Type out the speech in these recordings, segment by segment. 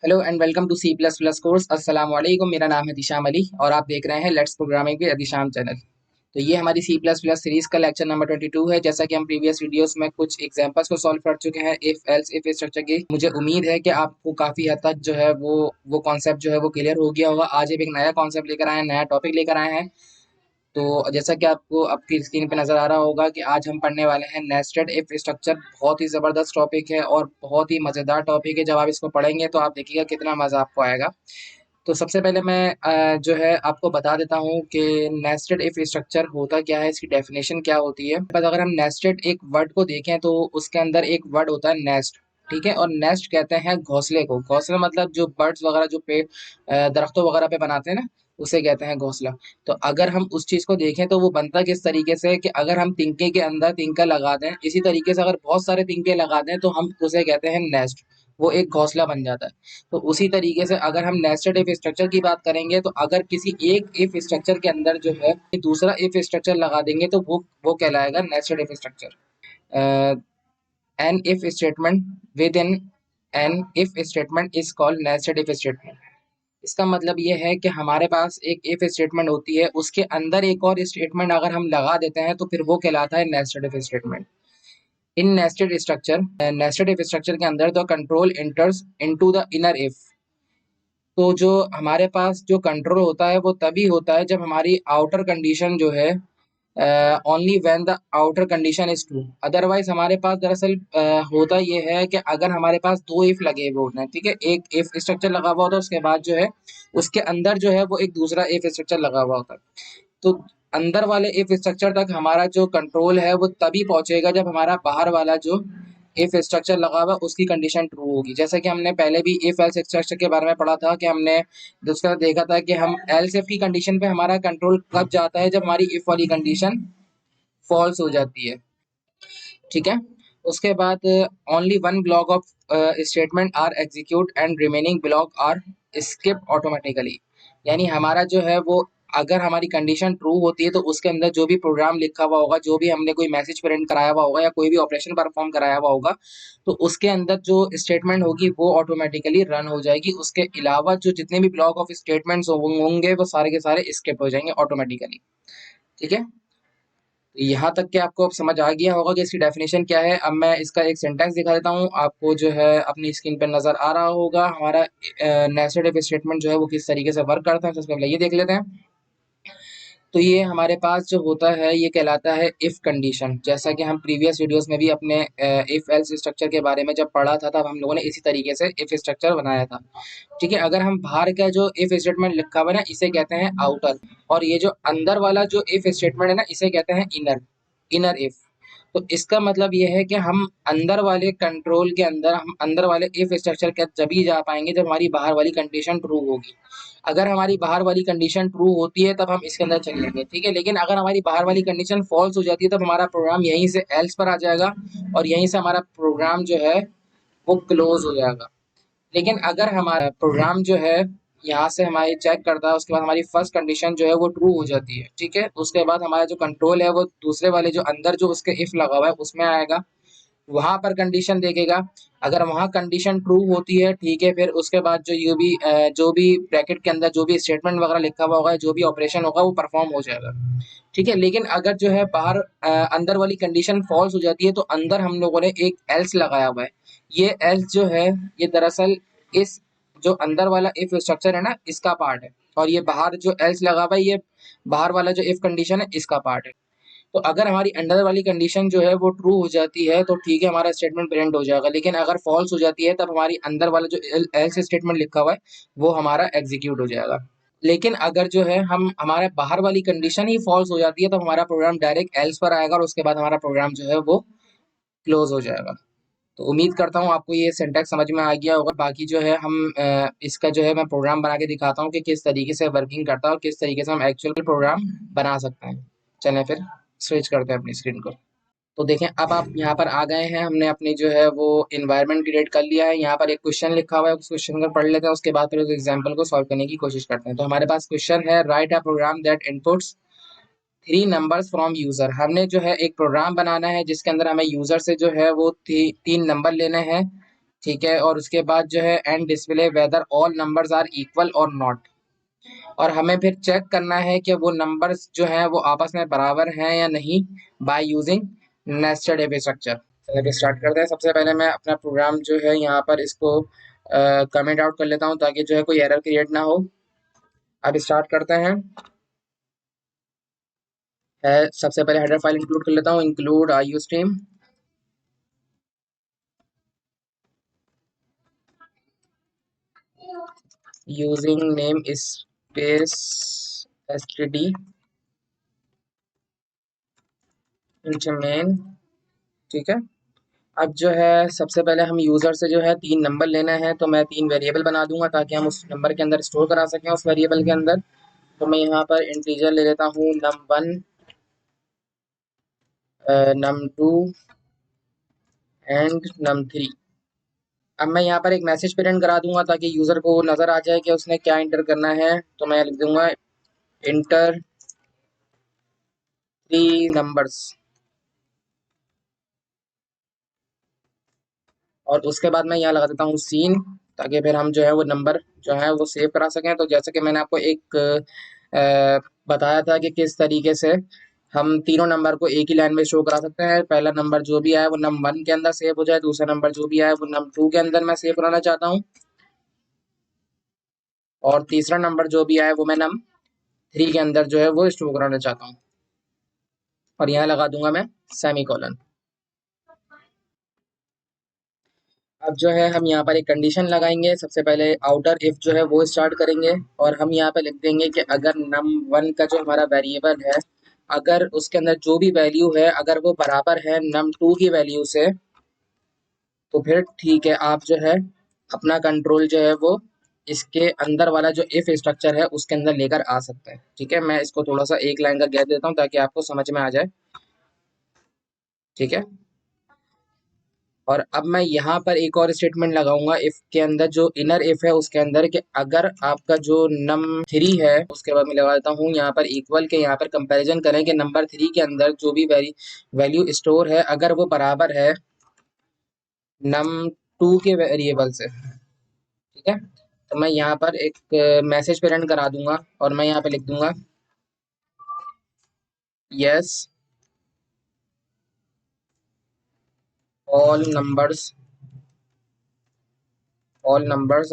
Hello and welcome to C plus plus course. अस्सलाम वालेकुम, मेरा नाम है दिशाम अली और आप देख रहे हैं लेट्स प्रोग्रामिंग विद दिशाम चैनल। तो ये हमारी सी प्लस प्लस सीरीज का लेक्चर नंबर 22 है। जैसा कि हम प्रीवियस वीडियोस में कुछ एग्जांपल्स को सॉल्व कर चुके हैं इफ एल्स इफ स्ट्रक्चर की। मुझे उम्मीद है कि आपको काफ़ी हद तक जो है वो कॉन्सेप्ट जो है वो क्लियर हो गया होगा। आज हम एक नया कॉन्सेप्ट लेकर आए हैं, नया टॉपिक लेकर आए हैं। तो जैसा कि आपको आपकी स्क्रीन पे नजर आ रहा होगा कि आज हम पढ़ने वाले हैं नेस्टेड इफ स्ट्रक्चर। बहुत ही जबरदस्त टॉपिक है और बहुत ही मजेदार टॉपिक है। जब आप इसको पढ़ेंगे तो आप देखिएगा कितना मजा आपको आएगा। तो सबसे पहले मैं जो है आपको बता देता हूँ कि नेस्टेड इफ स्ट्रक्चर होता क्या है, इसकी डेफिनेशन क्या होती है। पर अगर हम नेस्टेड एक वर्ड को देखें तो उसके अंदर एक वर्ड होता है नेस्ट। ठीक है, और नेस्ट कहते हैं घोंसले को। घोंसला मतलब जो बर्ड्स वगैरह जो पेड़ दरख्तों वगैरह पे बनाते हैं ना, उसे कहते हैं घोंसला। तो अगर हम उस चीज को देखें तो वो बनता किस तरीके से कि अगर हम तिनके के अंदर तिनका लगा दें, इसी तरीके से अगर बहुत सारे तिनके लगा दें तो हम उसे कहते हैं नेस्ट। वो एक घोंसला बन जाता है। तो उसी तरीके से अगर हम नेस्टेड इफ स्ट्रक्चर की बात करेंगे तो अगर किसी एक इफ स्ट्रक्चर के अंदर जो है दूसरा इफ स्ट्रक्चर लगा देंगे तो वो कहलाएगा nested if structure. An if statement within an if statement is called nested if statement. इसका मतलब ये है कि हमारे पास एक इफ स्टेटमेंट होती है, उसके अंदर एक और स्टेटमेंट अगर हम लगा देते हैं तो फिर वो कहलाता है nested if statement. In nested if structure के अंदर the control enters into the inner if. तो जो हमारे पास जो कंट्रोल होता है वो तभी होता है जब हमारी आउटर कंडीशन जो है only when the outer condition is true. Otherwise हमारे पास दरअसल होता ये है कि अगर हमारे पास दो इफ लगे हुए होते हैं, ठीक है, एक इफ स्ट्रक्चर लगा हुआ होता है, उसके बाद जो है उसके अंदर जो है वो एक दूसरा इफ स्ट्रक्चर लगा हुआ होता है। तो अंदर वाले इफ स्ट्रक्चर तक हमारा जो कंट्रोल है वो तभी पहुंचेगा जब हमारा बाहर वाला जो इफ स्ट्रक्चर लगा हुआ उसकी कंडीशन ट्रू होगी। जैसा कि हमने पहले भी इफ एल्स स्ट्रक्चर के बारे में पढ़ा था कि हमने दूसरा देखा था कि हम एल्स इफ की कंडीशन पे हमारा कंट्रोल कब जाता है, जब हमारी इफ वाली कंडीशन फॉल्स हो जाती है। ठीक है, उसके बाद only one block of statement are execute and remaining block are skip automatically. यानी हमारा जो है वो अगर हमारी कंडीशन ट्रू होती है तो उसके अंदर जो भी प्रोग्राम लिखा हुआ होगा, जो भी हमने कोई मैसेज प्रिंट कराया हुआ होगा या कोई भी ऑपरेशन परफॉर्म कराया हुआ होगा, तो उसके अंदर जो स्टेटमेंट होगी वो ऑटोमेटिकली रन हो जाएगी। उसके अलावा जो जितने भी ब्लॉक ऑफ स्टेटमेंट्स होंगे वो सारे के सारे स्किप हो जाएंगे ऑटोमेटिकली। ठीक है, यहाँ तक कि आपको अब समझ आ गया होगा कि इसकी डेफिनेशन क्या है। अब मैं इसका एक सेंटेंस दिखा देता हूँ आपको, जो है अपनी स्क्रीन पर नजर आ रहा होगा। हमारा नेस्टेड इफ स्टेटमेंट जो है वो किस तरीके से वर्क करता है, सबसे पहले ये देख लेते हैं। तो ये हमारे पास जो होता है ये कहलाता है इफ कंडीशन। जैसा कि हम प्रीवियस वीडियोस में भी अपने इफ एल्स स्ट्रक्चर के बारे में जब पढ़ा था तब हम लोगों ने इसी तरीके से इफ स्ट्रक्चर बनाया था। ठीक है, अगर हम बाहर का जो इफ स्टेटमेंट लिखा हुआ है ना, इसे कहते हैं आउटर, और ये जो अंदर वाला जो इफ स्टेटमेंट है ना, इसे कहते हैं इनर। Inner if. तो इसका मतलब ये है कि हम अंदर वाले कंट्रोल के अंदर, हम अंदर वाले इफ स्ट्रक्चर के जब ही जा पाएंगे जब हमारी बाहर वाली कंडीशन ट्रू होगी। अगर हमारी बाहर वाली कंडीशन ट्रू होती है तब हम इसके अंदर चलेंगे, ठीक है। लेकिन अगर हमारी बाहर वाली कंडीशन फॉल्स हो जाती है तब हमारा प्रोग्राम यहीं से एल्स पर आ जाएगा और यहीं से हमारा प्रोग्राम जो है वो क्लोज हो जाएगा। लेकिन अगर हमारा प्रोग्राम जो है यहाँ से हमारी चेक करता है, उसके बाद हमारी फर्स्ट कंडीशन जो है वो ट्रू हो जाती है, ठीक है, उसके बाद हमारा जो कंट्रोल है वो दूसरे वाले जो अंदर जो उसके इफ लगा हुआ है उसमें आएगा, वहां पर कंडीशन देखेगा। अगर वहां कंडीशन ट्रू होती है, ठीक है, फिर उसके बाद जो भी ब्रैकेट के अंदर जो भी स्टेटमेंट वगैरह लिखा हुआ होगा, जो भी ऑपरेशन होगा वो परफॉर्म हो जाएगा। ठीक है, लेकिन अगर जो है बाहर अंदर वाली कंडीशन फॉल्स हो जाती है तो अंदर हम लोगों ने एक एल्स लगाया हुआ है। ये एल्स जो है ये दरअसल इस जो अंदर वाला इफ स्ट्रक्चर है ना, इसका पार्ट है, और ये बाहर जो एल्स लगा हुआ है ये बाहर वाला जो इफ कंडीशन है इसका पार्ट है। तो अगर हमारी अंडर वाली कंडीशन जो है वो ट्रू हो जाती है तो ठीक है, हमारा स्टेटमेंट प्रिंट हो जाएगा। लेकिन अगर फॉल्स हो जाती है तब हमारी अंदर वाला जो एल्स स्टेटमेंट लिखा हुआ है वो हमारा एग्जीक्यूट हो जाएगा। लेकिन अगर जो है हम हमारे बाहर वाली कंडीशन ही फॉल्स हो जाती है तो हमारा प्रोग्राम डायरेक्ट एल्स पर आएगा और उसके बाद हमारा प्रोग्राम जो है वो क्लोज हो जाएगा। तो उम्मीद करता हूँ आपको ये सिंटैक्स समझ में आ गया होगा। बाकी जो है हम इसका जो है मैं प्रोग्राम बना के दिखाता हूँ कि किस तरीके से वर्किंग करता है और किस तरीके से हम एक्चुअल प्रोग्राम बना सकते हैं। चलें फिर स्विच करते हैं अपनी स्क्रीन को। तो देखें, अब आप यहाँ पर आ गए हैं। हमने अपनी जो है वो इन्वायरमेंट क्रिएट कर लिया है। यहाँ पर एक क्वेश्चन लिखा हुआ है, उस क्वेश्चन को पढ़ लेते हैं, उसके बाद फिर उस एग्जाम्पल को सॉल्व करने की कोशिश करते हैं। तो हमारे पास क्वेश्चन है, write a program that inputs three numbers from user. हमने जो है एक प्रोग्राम बनाना है जिसके अंदर हमें यूजर से जो है वो तीन नंबर लेने हैं। ठीक है। और उसके बाद जो है and display whether all numbers are equal और नॉट। और हमें फिर चेक करना है कि वो नंबर्स जो हैं वो आपस में बराबर हैं या नहीं, by using nested if structure. चलिए स्टार्ट करते हैं। सबसे पहले मैं अपना प्रोग्राम जो है यहाँ पर इसको कमेंट आउट कर लेता हूँ ताकि जो है कोई एरर क्रिएट ना हो। अब स्टार्ट करते हैं। सबसे पहले हेडर फाइल इंक्लूड कर लेता हूँ, include IO stream using name space std into main। ठीक है। अब जो है सबसे पहले हम यूजर से जो है 3 नंबर लेना है, तो मैं 3 वेरिएबल बना दूंगा ताकि हम उस नंबर के अंदर स्टोर करा सकें उस वेरिएबल के अंदर। तो मैं यहाँ पर इंटीजर ले लेता हूँ num1, num2 एंड num3। अब मैं यहाँ पर एक मैसेज प्रिंट करा दूंगा ताकि यूजर को नजर आ जाए कि उसने क्या इंटर करना है। तो मैं लिख दूंगा इंटर 3 नंबर्स। और उसके बाद मैं यहाँ लगा देता हूँ सीन, ताकि फिर हम जो है वो नंबर जो है वो सेव करा सकें। तो जैसे कि मैंने आपको एक बताया था कि किस तरीके से हम तीनों नंबर को एक ही लाइन में शो करा सकते हैं। पहला नंबर जो भी आया वो num1 के अंदर सेव हो जाए, दूसरा नंबर जो भी आया वो num2 के अंदर मैं सेव कराना चाहता हूँ, और तीसरा नंबर जो भी आया वो मैं num3 के अंदर जो है वो स्टोर कराना चाहता हूँ। और यहाँ लगा दूंगा मैं सेमी कॉलन। अब जो है हम यहाँ पर एक कंडीशन लगाएंगे। सबसे पहले आउटर इफ जो है वो स्टार्ट करेंगे, और हम यहाँ पे लिख देंगे कि अगर num1 का जो हमारा वेरिएबल है, अगर उसके अंदर जो भी वैल्यू है अगर वो बराबर है num2 की वैल्यू से, तो फिर ठीक है, आप जो है अपना कंट्रोल जो है वो इसके अंदर वाला जो इफ स्ट्रक्चर है उसके अंदर लेकर आ सकते हैं। ठीक है, मैं इसको थोड़ा सा एक लाइन का गैप देता हूँ ताकि आपको समझ में आ जाए। ठीक है। और अब मैं यहाँ पर एक और स्टेटमेंट लगाऊंगा इफ के अंदर, जो इनर इफ है उसके अंदर, कि अगर आपका जो num3 है, उसके बाद मैं लगा देता हूँ यहाँ पर इक्वल के, यहाँ पर कंपैरिजन करें कि नंबर 3 के अंदर जो भी वैल्यू स्टोर है अगर वो बराबर है num2 के वेरिएबल से। ठीक है। तो मैं यहाँ पर एक मैसेज प्रिंट करा दूंगा, और मैं यहाँ पे लिख दूंगा yes all numbers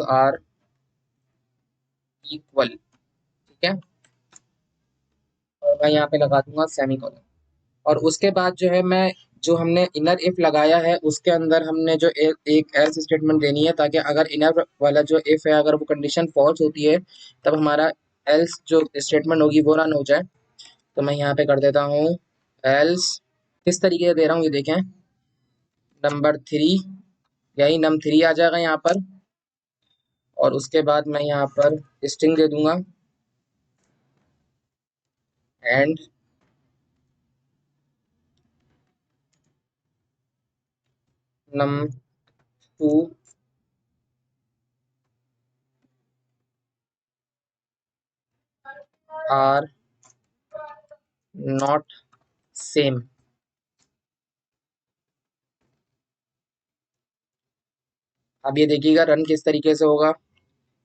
are equal. ठीक है। और मैं यहाँ पे लगा दूंगा सेमीकोलन। और उसके बाद जो है मैं, जो हमने इनर इफ लगाया है उसके अंदर हमने जो एक एल्स स्टेटमेंट देनी है, ताकि अगर इनर वाला जो इफ है अगर वो कंडीशन फॉल्स होती है तब हमारा एल्स जो स्टेटमेंट होगी वो रन हो जाए। तो मैं यहाँ पे कर देता हूँ एल्स, किस तरीके से दे रहा हूँ ये देखें, num3, यही num3 आ जाएगा यहाँ पर, और उसके बाद मैं यहाँ पर स्ट्रिंग दे दूंगा and num2 are not same. अब ये देखिएगा रन किस तरीके से होगा।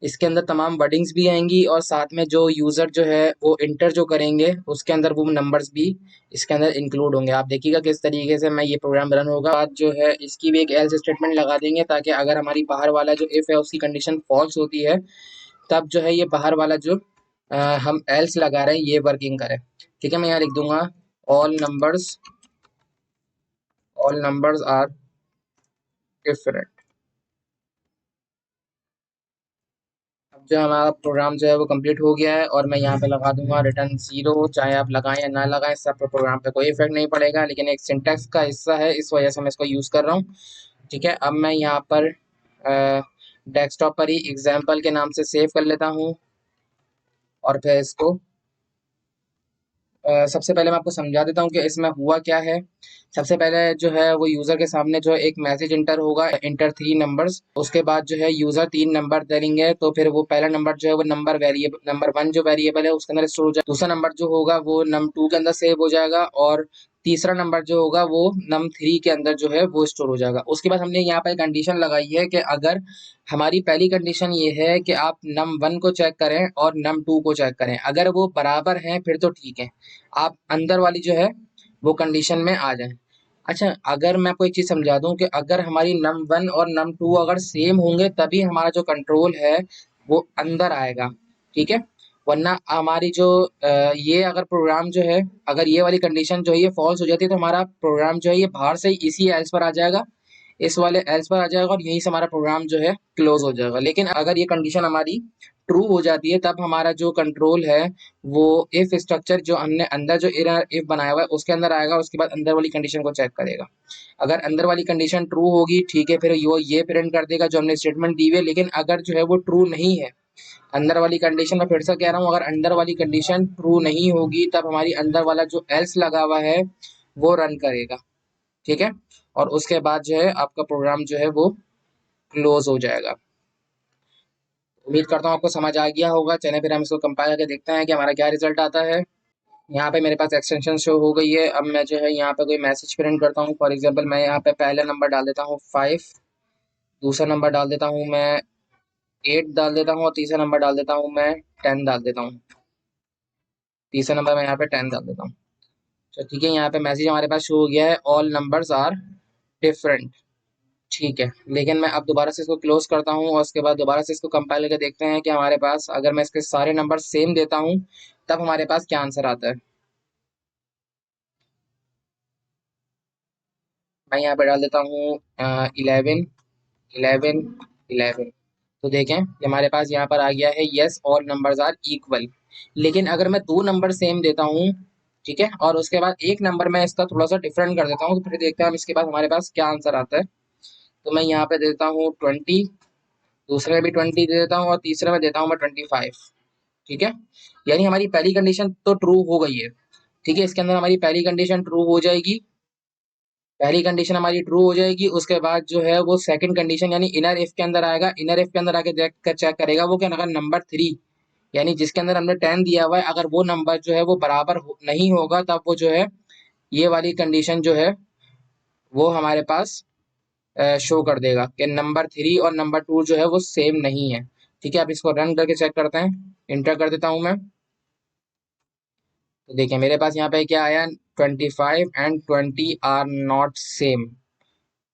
इसके अंदर तमाम वर्डिंग्स भी आएंगी, और साथ में जो यूजर जो है वो इंटर जो करेंगे उसके अंदर वो नंबर्स भी इसके अंदर इंक्लूड होंगे। आप देखिएगा किस तरीके से मैं ये प्रोग्राम रन होगा। बाद जो है इसकी भी एक एल्स स्टेटमेंट लगा देंगे, ताकि अगर हमारी बाहर वाला जो इफ है उसकी कंडीशन फॉल्स होती है तब जो है ये बाहर वाला जो हम एल्स लगा रहे हैं ये वर्किंग करे। ठीक है, मैं यहाँ लिख दूंगा ऑल नंबर्स आर डिफरेंट। अब जो हमारा प्रोग्राम जो है वो कंप्लीट हो गया है, और मैं यहाँ पे लगा दूंगा रिटर्न 0। चाहे आप लगाएं या ना लगाएं, इससे आपके प्रोग्राम पे कोई इफेक्ट नहीं पड़ेगा, लेकिन एक सिंटैक्स का हिस्सा है इस वजह से मैं इसको यूज़ कर रहा हूँ। ठीक है। अब मैं यहाँ पर डेस्कटॉप पर ही एग्जाम्पल के नाम से सेव कर लेता हूँ, और फिर इसको सबसे पहले मैं आपको समझा देता हूँ कि इसमें हुआ क्या है। सबसे पहले जो है वो यूजर के सामने जो एक मैसेज इंटर होगा, इंटर 3 नंबर्स। उसके बाद जो है यूजर 3 नंबर देंगे, तो फिर वो पहला नंबर जो है वो नंबर 1 जो वेरिएबल है उसके अंदर स्टोर हो जाएगा। दूसरा नंबर जो होगा वो num2 के अंदर सेव हो जाएगा, और तीसरा नंबर जो होगा वो नम 3 के अंदर जो है वो स्टोर हो जाएगा। उसके बाद हमने यहाँ पर कंडीशन लगाई है कि अगर हमारी पहली कंडीशन ये है कि आप नम 1 को चेक करें और नम 2 को चेक करें, अगर वो बराबर हैं फिर तो ठीक है, आप अंदर वाली जो है वो कंडीशन में आ जाएं। अच्छा, अगर मैं आपको एक चीज समझा दूं कि अगर हमारी नम 1 और नम 2 अगर सेम होंगे तभी हमारा जो कंट्रोल है वो अंदर आएगा, ठीक है। वरना हमारी जो ये अगर प्रोग्राम जो है, अगर ये वाली कंडीशन जो है ये फॉल्स हो जाती है तो हमारा प्रोग्राम जो है ये बाहर से ही इसी एल्स पर आ जाएगा, इस वाले एल्स पर आ जाएगा और यहीं से हमारा प्रोग्राम जो है क्लोज हो जाएगा। लेकिन अगर ये कंडीशन हमारी ट्रू हो जाती है तब हमारा जो कंट्रोल है वो इफ स्ट्रक्चर जो हमने अंदर जो इफ बनाया हुआ है उसके अंदर आएगा, उसके बाद अंदर वाली कंडीशन को चेक करेगा। अगर अंदर वाली कंडीशन ट्रू होगी ठीक है, फिर वो ये प्रिंट कर देगा जो हमने स्टेटमेंट दी हुई है। लेकिन अगर जो है वो ट्रू नहीं है, अंदर वाली कंडीशन, मैं फिर से कह रहा हूँ, अगर अंदर वाली कंडीशन ट्रू नहीं होगी तब हमारी अंदर वाला जो एल्स लगा हुआ है वो रन करेगा, ठीक है। और उसके बाद जो है आपका प्रोग्राम जो है वो क्लोज हो जाएगा। उम्मीद करता हूँ आपको समझ आ गया होगा। चलिए फिर हम इसको कंपाइल करके देखते हैं कि हमारा क्या रिजल्ट आता है। यहाँ पे मेरे पास एक्सटेंशन शो हो गई है। अब मैं जो है यहाँ पे कोई मैसेज प्रिंट करता हूँ। फॉर एग्जांपल मैं यहाँ पे पहला नंबर डाल देता हूँ 5, दूसरा नंबर डाल देता हूँ मैं 8 डाल देता हूँ और तीसरा नंबर डाल देता हूँ मैं 10 डाल देता हूँ। तीसरा नंबर मैं यहाँ पे 10 डाल देता हूँ। तो ठीक है, यहाँ पे मैसेज हमारे पास शो हो गया है, ऑल नंबर्स आर डिफरेंट, ठीक है। लेकिन मैं अब दोबारा से इसको क्लोज करता हूँ और उसके बाद दोबारा से इसको कंपाइल करके देखते हैं कि हमारे पास अगर मैं इसके सारे नंबर सेम देता हूँ तब हमारे पास क्या आंसर आता है। मैं यहाँ पे डाल देता हूँ 11 11 11। तो देखें कि हमारे पास यहाँ पर आ गया है yes all numbers are equal. लेकिन अगर मैं दो नंबर सेम देता हूँ, ठीक है, और उसके बाद एक नंबर मैं इसका थोड़ा सा डिफरेंट कर देता हूँ, तो फिर देखते हैं हम इसके बाद हमारे पास क्या आंसर आता है। तो मैं यहाँ पे देता हूँ 20, दूसरे में भी 20 दे देता हूँ और तीसरे में देता हूँ मैं 25, ठीक है। यानी हमारी पहली कंडीशन तो ट्रू हो गई है, ठीक है। इसके अंदर हमारी पहली कंडीशन ट्रू हो जाएगी, पहली कंडीशन हमारी ट्रू हो जाएगी। उसके बाद जो है वो सेकंड कंडीशन यानी इनर इफ के अंदर आएगा। इनर इफ के अंदर आके देख कर चेक करेगा वो, क्या अगर नंबर 3 यानी जिसके अंदर हमने 10 दिया हुआ है अगर वो नंबर जो है वो बराबर नहीं होगा तब वो जो है ये वाली कंडीशन जो है वो हमारे पास शो कर देगा कि नंबर 3 और नंबर 2 जो है वो सेम नहीं है, ठीक है। अब इसको रन करके चेक करते हैं। इंटर कर देता हूं मैं। तो देखिए मेरे पास यहाँ पे क्या आया, 25 एंड 20 आर नॉट सेम,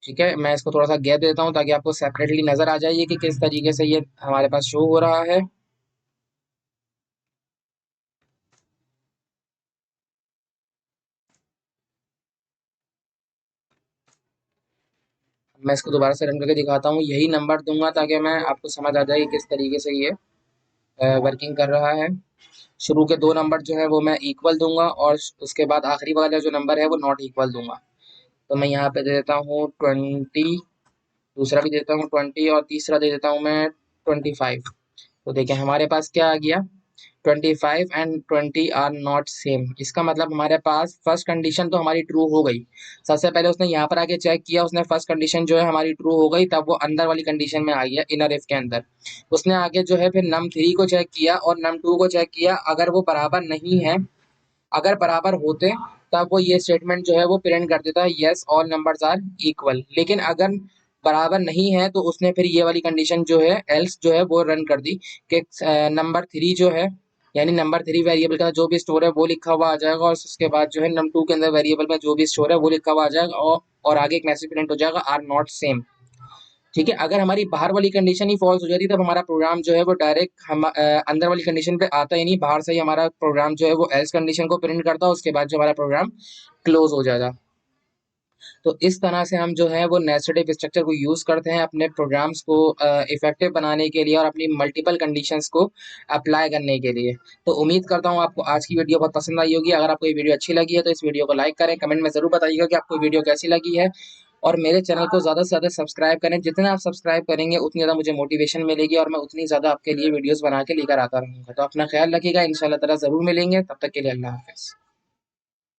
ठीक है। मैं इसको थोड़ा सा गैप देता हूँ ताकि आपको सेपरेटली नजर आ जाइए कि किस तरीके से ये हमारे पास शो हो रहा है। मैं इसको दोबारा से रन करके दिखाता हूँ, यही नंबर दूंगा ताकि मैं आपको समझ आ जाए कि किस तरीके से ये वर्किंग कर रहा है। शुरू के दो नंबर जो है वो मैं इक्वल दूंगा और उसके बाद आखिरी वाला जो नंबर है वो नॉट इक्वल दूंगा। तो मैं यहाँ पे दे देता हूँ 20, दूसरा भी देता हूँ 20 और तीसरा दे देता हूँ मैं 25। तो देखिए हमारे पास क्या आ गया, 25 एंड 20 आर नॉट सेम। इसका मतलब हमारे पास फर्स्ट कंडीशन तो हमारी ट्रू हो गई। सबसे पहले उसने यहाँ पर आके चेक किया, उसने फर्स्ट कंडीशन जो है हमारी ट्रू हो गई, तब वो अंदर वाली कंडीशन में आ गया इनर इफ के अंदर। उसने आगे जो है फिर नम 3 को चेक किया और नम 2 को चेक किया, अगर वो बराबर नहीं है, अगर बराबर होते तब वो ये स्टेटमेंट जो है वो प्रिंट कर देता है yes all numbers are equal. लेकिन अगर बराबर नहीं है तो उसने फिर ये वाली कंडीशन जो है एल्स जो है वो रन कर दी कि नंबर 3 जो है यानी नंबर 3 वेरिएबल का जो भी स्टोर है वो लिखा हुआ आ जाएगा और उसके बाद जो है नम 2 के अंदर वेरिएबल में जो भी स्टोर है वो लिखा हुआ आ जाएगा और आगे एक मैसेज प्रिंट हो जाएगा आर नॉट सेम, ठीक है। अगर हमारी बाहर वाली कंडीशन ही फॉल्स हो जाती तब हमारा प्रोग्राम जो है वो डायरेक्ट हम अंदर वाली कंडीशन पे आता ही नहीं, बाहर से ही हमारा प्रोग्राम जो है वो एल्स कंडीशन को प्रिंट करता है, उसके बाद जो हमारा प्रोग्राम क्लोज हो जाएगा। तो इस तरह से हम जो है वो नेस्टेड स्ट्रक्चर को यूज करते हैं अपने प्रोग्राम्स को इफेक्टिव बनाने के लिए और अपनी मल्टीपल कंडीशंस को अप्लाई करने के लिए। तो उम्मीद करता हूँ आपको आज की वीडियो बहुत पसंद आई होगी। अगर आपको ये वीडियो अच्छी लगी है तो इस वीडियो को लाइक करें, कमेंट में जरूर बताइएगा कि आपको वीडियो कैसी लगी है और मेरे चैनल को ज़्यादा से ज़्यादा सब्सक्राइब करें। जितना आप सब्सक्राइब करेंगे उतनी ज़्यादा मुझे मोटिवेशन मिलेगी और मैं उतनी ज़्यादा आपके लिए वीडियोस बना के लेकर आता रहूँगा। तो अपना ख्याल रखिएगा, इंशाल्लाह ताला ज़रूर मिलेंगे, तब तक के लिए अल्लाह हाफ़िज़।